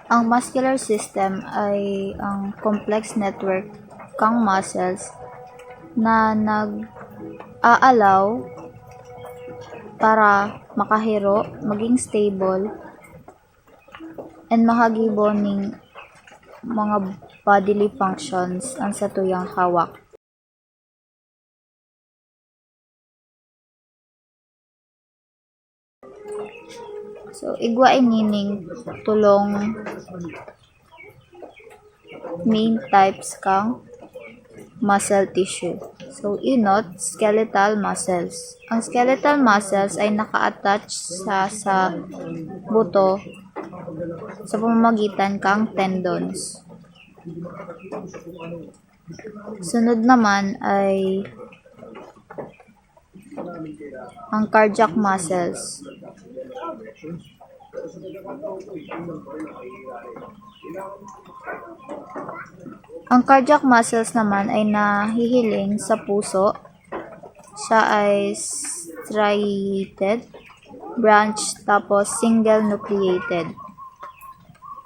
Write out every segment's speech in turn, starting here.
Ang muscular system ay ang complex network kang muscles na nag-aalaw para makahiro, maging stable, and makagibo ning mga bodily functions ang satuyang hawak. So, igwa nining tulong main types kang muscle tissue. So, inot, skeletal muscles. Ang skeletal muscles ay naka-attach sa buto sa pamamagitan kang tendons. Sunod naman ay ang cardiac muscles. Ang cardiac muscles naman ay nahihiling sa puso. Siya ay striated, branched, tapos single nucleated.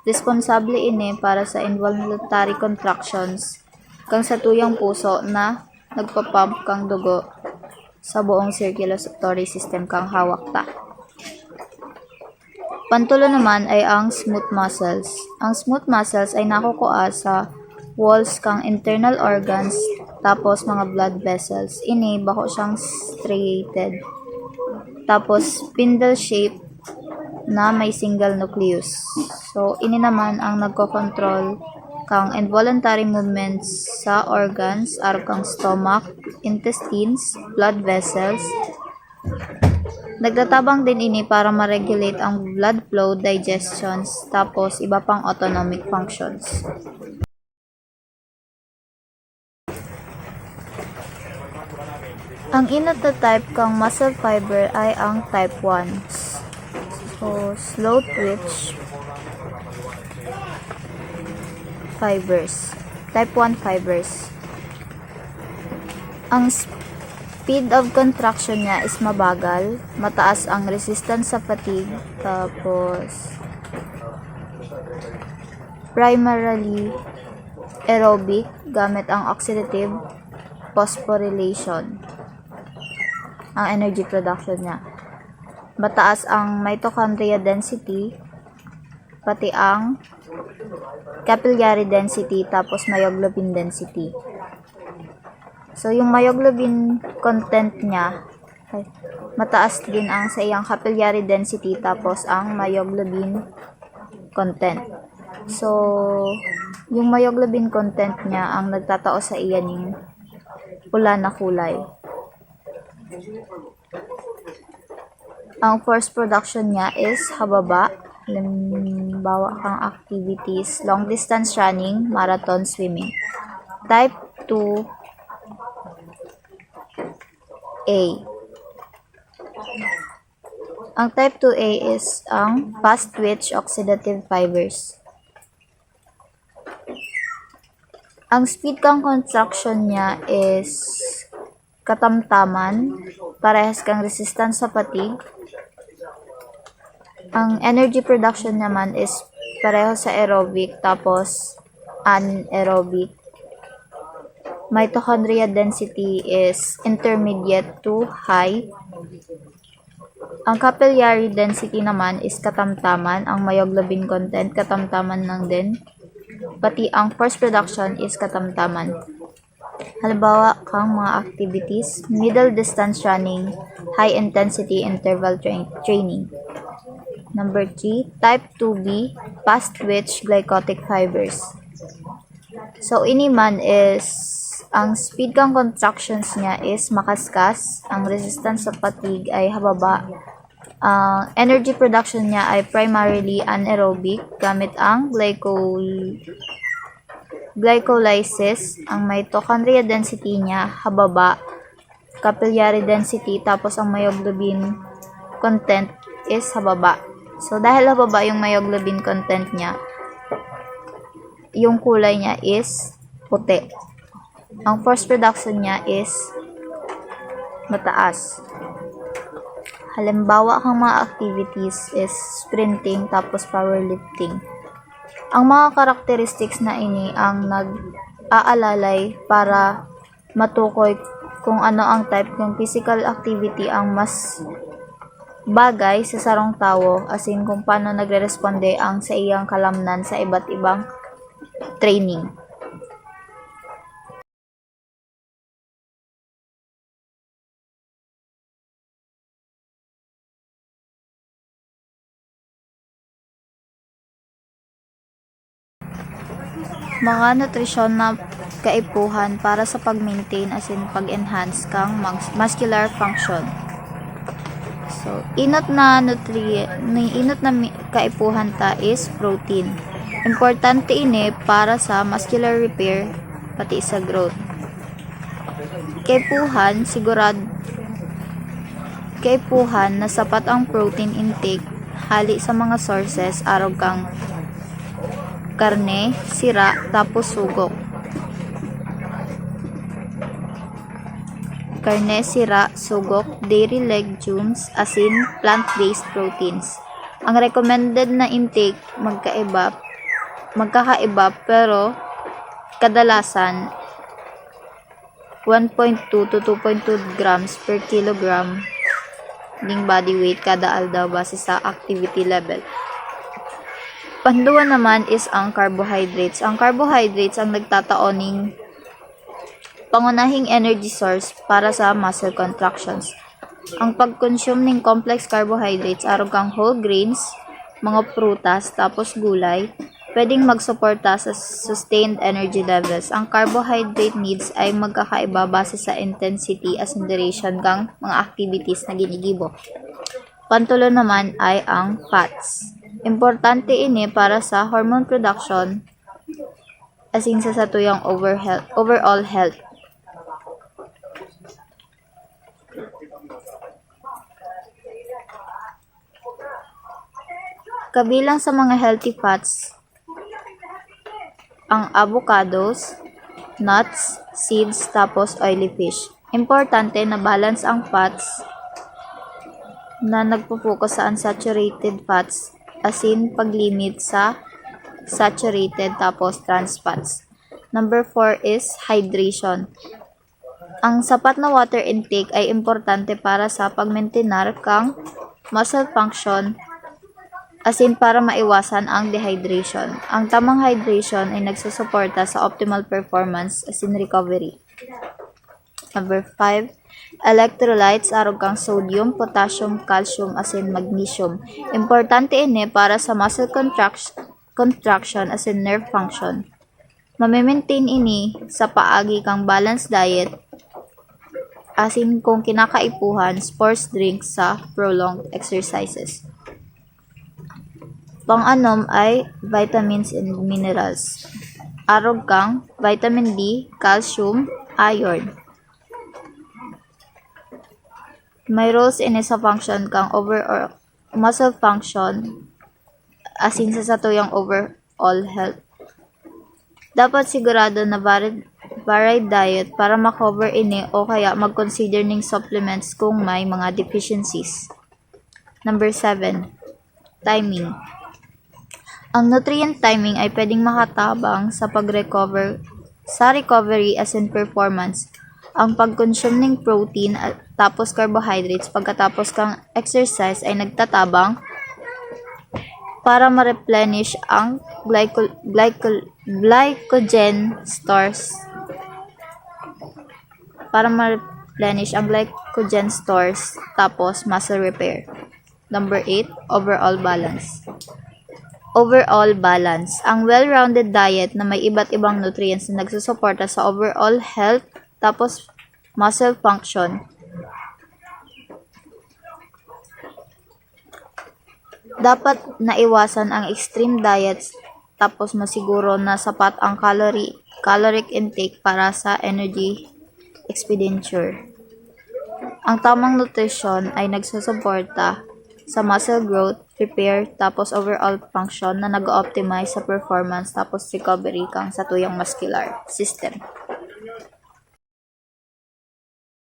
Responsable ini para sa involuntary contractions kang sa tuyang puso na nagpapump kang dugo sa buong circulatory system kang hawak ta. Pantulo naman ay ang smooth muscles. Ang smooth muscles ay nakukuha sa walls kang internal organs tapos mga blood vessels. Ini bako siyang striated. Tapos spindle shape na may single nucleus. So ini naman ang nagko-control kang involuntary movements sa organs araw kang stomach, intestines, blood vessels. Nagtatabang din ini para ma-regulate ang blood flow, digestions, tapos iba pang autonomic functions. Ang inot na type kang muscle fiber ay ang type 1. So, slow twitch fibers. Type 1 fibers. Ang speed of contraction niya is mabagal, mataas ang resistance sa fatigue, tapos primarily aerobic gamit ang oxidative phosphorylation ang energy production niya. Mataas ang mitochondria density, pati ang capillary density, tapos myoglobin density. So, yung myoglobin content niya, mataas din ang sa iyang capillary density, tapos ang myoglobin content. So, yung myoglobin content niya ang nagtatao sa iya ng pula na kulay. Ang force production niya is hababa. Halimbawa kang activities, long distance running, marathon, swimming. Type 2 A. Ang type 2A is ang fast twitch oxidative fibers. Ang speed kang contraction niya is katamtaman, parehas kang resistance sa fatigue. Ang energy production naman is pareho sa aerobic, tapos anaerobic. Mitochondria density is intermediate to high. Ang capillary density naman is katamtaman. Ang myoglobin content katamtaman lang din. Pati ang force production is katamtaman. Halimbawa kang mga activities, middle distance running, high intensity interval training. Number 3, type 2B, fast twitch glycotic fibers. So ini man is ang speed kang contractions niya is makaskas, ang resistance sa fatigue ay hababa. Ang energy production niya ay primarily anaerobic gamit ang glycolysis. Ang mitochondria density niya hababa, capillary density, tapos ang myoglobin content is hababa. So dahil hababa yung myoglobin content niya, yung kulay niya is puti. Ang force production niya is mataas. Halimbawa kang mga activities is sprinting tapos powerlifting. Ang mga characteristics na ini ang nag-aalalay para matukoy kung ano ang type ng physical activity ang mas bagay sa sarong tawo, as in kung paano nagre-responde ang sa iyang kalamnan sa iba't ibang training. Mga nutrisyon na kaipuhan para sa pag-maintain as in pag-enhance kang muscular function. So, inot na kaipuhan ta is protein. Importante ini para sa muscular repair pati sa growth. Kaipuhan na sapat ang protein intake hali sa mga sources araw kang karne, sira, tapos sugok. Karne, sira, sugok, dairy legumes, asin, plant-based proteins. Ang recommended na intake magkakaiba pero kadalasan 1.2 to 2.2 grams per kilogram ng body weight kada aldaw base sa activity level. Panduwa naman is ang carbohydrates. Ang carbohydrates ang nagtataoning pangunahing energy source para sa muscle contractions. Ang pag-consume ng complex carbohydrates arog kang whole grains, mga prutas, tapos gulay, pwedeng magsuporta sa sustained energy levels. Ang carbohydrate needs ay magkakaiba base sa intensity as in duration kang mga activities na ginigibo. Pantulo naman ay ang fats. Importante ini para sa hormone production as in sa satuyang overall health. Kabilang sa mga healthy fats ang avocados, nuts, seeds, tapos oily fish. Importante na balance ang fats na nagpo-focus sa unsaturated fats, asin paglimit sa saturated tapos trans fats. Number 4 is hydration. Ang sapat na water intake ay importante para sa pag-maintainar kang muscle function, asin para maiwasan ang dehydration. Ang tamang hydration ay nagsusuporta sa optimal performance asin recovery. Number 5, electrolytes arog kang sodium, potassium, calcium, asin magnesium. Importante ini para sa muscle contraction asin nerve function. Mamimaintain ini sa paagi kang balanced diet asin kung kinakaipuhan sports drinks sa prolonged exercises. Pang-anom ay vitamins and minerals. Arog kang vitamin D, calcium, iron. May roles ini sa function kang overall muscle function asin sa satuyang overall health. Dapat sigurado na varied diet para makover ini o kaya mag-consider ng supplements kung may mga deficiencies. Number 7, timing. Ang nutrient timing ay pwedeng makatabang sa recovery as in performance. Ang pag-consume ng protein at tapos carbohydrates pagkatapos kang exercise ay nagtatabang para ma-replenish ang glycogen stores. Tapos muscle repair. Number 8, overall balance. Ang well-rounded diet na may iba't ibang nutrients na nagsusuporta sa overall health tapos muscle function. Dapat naiwasan ang extreme diets tapos masiguro na sapat ang caloric intake para sa energy expenditure. Ang tamang nutrisyon ay nagsusuporta sa muscle growth, repair, tapos overall function na nag-optimize sa performance tapos recovery kang sa tuyang muscular system.